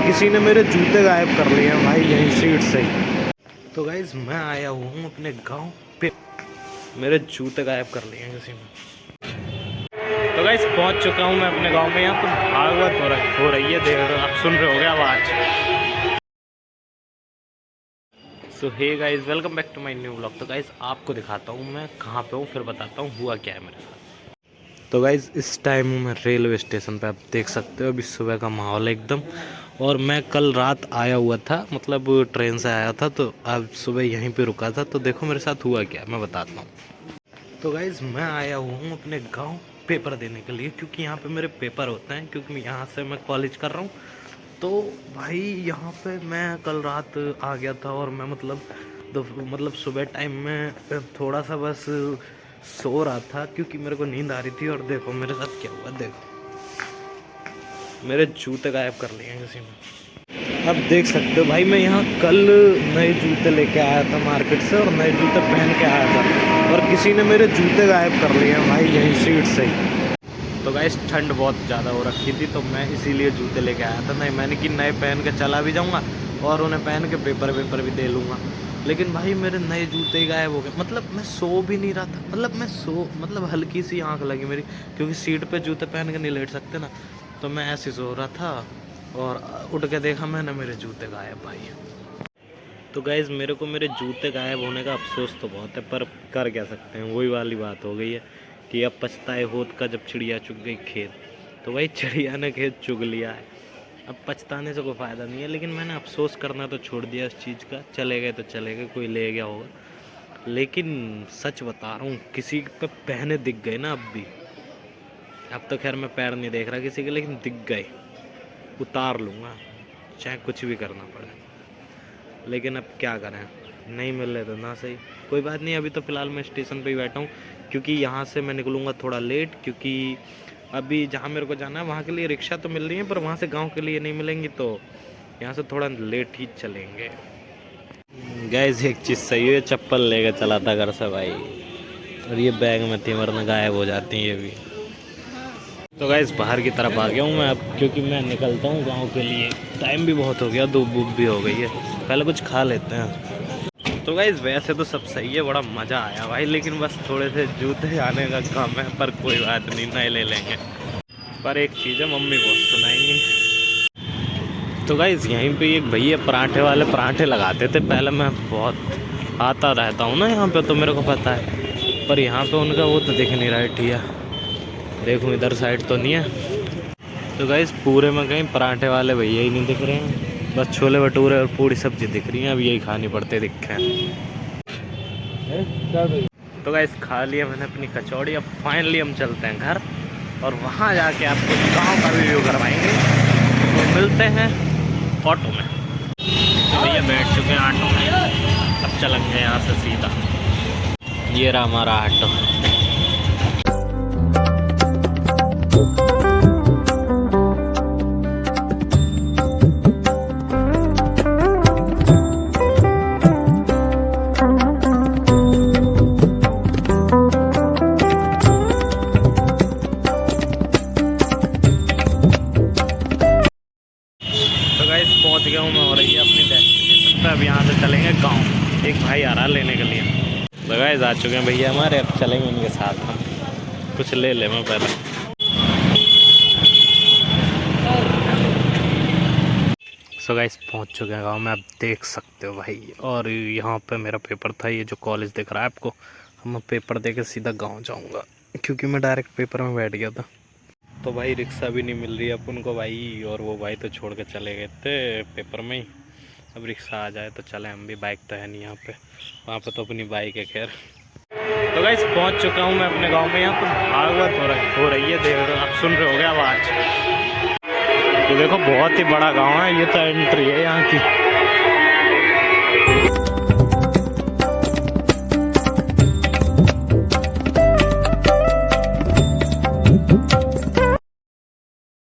किसी ने मेरे जूते गायब कर लिए हैं भाई यहीं सीट से ही। तो गाइज मैं आया हुआ हूँ अपने गांव पे, मेरे जूते गायब कर लिए हैं किसी ने। तो गाइज पहुँच चुका हूँ मैं अपने गांव में। यहाँ पर भागवत हो रही है, देख रहे हो आप, सुन रहे होगे आवाज़। So hey guys, welcome back to my new blog. तो गाइज आपको दिखाता हूँ मैं कहाँ पे हूँ, फिर बताता हूँ हुआ क्या है मेरे साथ। तो गाइज इस टाइम मैं रेलवे स्टेशन पे, आप देख सकते हो अभी सुबह का माहौल है एकदम। और मैं कल रात आया हुआ था, मतलब ट्रेन से आया था, तो आज सुबह यहीं पे रुका था। तो देखो मेरे साथ हुआ क्या, मैं बताता हूँ। तो गाइज मैं आया हुआ हूँ अपने गांव पेपर देने के लिए, क्योंकि यहाँ पे मेरे पेपर होते हैं, क्योंकि यहाँ से मैं कॉलेज कर रहा हूँ। तो भाई यहाँ पे मैं कल रात आ गया था, और मैं मतलब सुबह टाइम में थोड़ा सा बस सो रहा था, क्योंकि मेरे को नींद आ रही थी। और देखो मेरे साथ क्या हुआ, देखो मेरे जूते गायब कर लिए हैं किसी ने। अब देख सकते हो भाई, मैं यहाँ कल नए जूते लेके आया था मार्केट से, और नए जूते पहन के आया था, और किसी ने मेरे जूते गायब कर लिए हैं भाई यहीं सीट से ही। तो गाइस ठंड बहुत ज़्यादा हो रखी थी, तो मैं इसीलिए जूते लेके आया था। नहीं मैंने कि नए पहन के चला भी जाऊँगा और उन्हें पहन के पेपर भी दे लूँगा। लेकिन भाई मेरे नए जूते ही गायब हो गए। मतलब मैं सो भी नहीं रहा था, मतलब हल्की सी आंख लगी मेरी, क्योंकि सीट पे जूते पहन के नहीं लेट सकते ना। तो मैं ऐसे सो रहा था, और उठ के देखा मैंने, मेरे जूते गायब भाई। तो गाइज़ मेरे को मेरे जूते गायब होने का अफसोस तो बहुत है, पर कर क्या सकते हैं, वही वाली बात हो गई है कि अब पछताए होत का जब चिड़िया चुग गई खेत। तो वही चिड़िया ने खेत चुग लिया है, अब पछताने से कोई फ़ायदा नहीं है। लेकिन मैंने अफसोस करना तो छोड़ दिया इस चीज़ का। चले गए तो चले गए, कोई ले गया होगा। लेकिन सच बता रहा हूँ, किसी पे पहने दिख गए ना अब भी। अब तो खैर मैं पैर नहीं देख रहा किसी के, लेकिन दिख गए उतार लूँगा, चाहे कुछ भी करना पड़े। लेकिन अब क्या करें, नहीं मिल रहे तो ना सही, कोई बात नहीं। अभी तो फ़िलहाल मैं स्टेशन पे ही बैठा हूँ, क्योंकि यहाँ से मैं निकलूँगा थोड़ा लेट, क्योंकि अभी जहाँ मेरे को जाना है वहाँ के लिए रिक्शा तो मिल रही है, पर वहाँ से गांव के लिए नहीं मिलेंगी, तो यहाँ से थोड़ा लेट ही चलेंगे। गैस एक चीज़ सही है, चप्पल लेकर चला था घर से भाई, और ये बैग में थी, वरना गायब हो जाती है ये भी। तो गाइस बाहर की तरफ आ गया हूँ मैं अब, क्योंकि मैं निकलता हूँ गांव के लिए। टाइम भी बहुत हो गया, धूप भी हो गई है, पहले कुछ खा लेते हैं। तो गाइस वैसे तो सब सही है, बड़ा मज़ा आया भाई, लेकिन बस थोड़े से जूते आने का काम है, पर कोई बात नहीं, नए ले लेंगे। पर एक चीज़ है, मम्मी बहुत सुनाएंगी। तो गाइस यहीं पे एक भैया पराठे वाले पराठे लगाते थे पहले, मैं बहुत आता रहता हूँ ना यहाँ पे, तो मेरे को पता है। पर यहाँ पे उनका वो तो दिख नहीं रहा है, ठिया देखूँ इधर साइड तो नहीं है। तो गाइस पूरे में कहीं पराठे वाले भैया ही नहीं दिख रहे हैं, बस छोले भटूरे और पूरी सब्जी दिख रही हैं। अब यही खानी पड़ते दिखे हैं। तो गाइस खा लिया मैंने अपनी कचौड़ी, अब फाइनली हम चलते हैं घर, और वहाँ जाके आपको गाँव का रिव्यू करवाएंगे। तो मिलते हैं ऑटो में। तो भैया बैठ चुके हैं ऑटो में, अब चलेंगे यहाँ से सीधा। ये रहा हमारा ऑटो। पहुंच गया हूँ मैं, हो रही है अपनी डेस्टिनेशन पे। अब यहाँ से चलेंगे गांव, एक भाई आ रहा है लेने के लिए। तो गाइस आ चुके हैं भैया हमारे, अब चलेंगे उनके साथ हम। कुछ ले ले मैं पहले। सो गाइस पहुँच चुके हैं गाँव में, आप देख सकते हो भाई। और यहाँ पे मेरा पेपर था, ये जो कॉलेज दिख रहा है आपको। हम पेपर दे के सीधा गाँव जाऊँगा, क्योंकि मैं डायरेक्ट पेपर में बैठ गया था। तो भाई रिक्शा भी नहीं मिल रही है अपन को भाई, और वो भाई तो छोड़ के चले गए थे पेपर में ही। अब रिक्शा आ जाए तो चले हम भी, बाइक तो है नहीं यहाँ पे, वहाँ पे तो अपनी बाइक है खैर। तो गाइस पहुँच चुका हूँ मैं अपने गांव में। यहाँ पर भागवत हो रही है, देख रहे हो आप, सुन रहे होगे आवाज़। तो देखो बहुत ही बड़ा गाँव है, ये तो एंट्री है यहाँ की।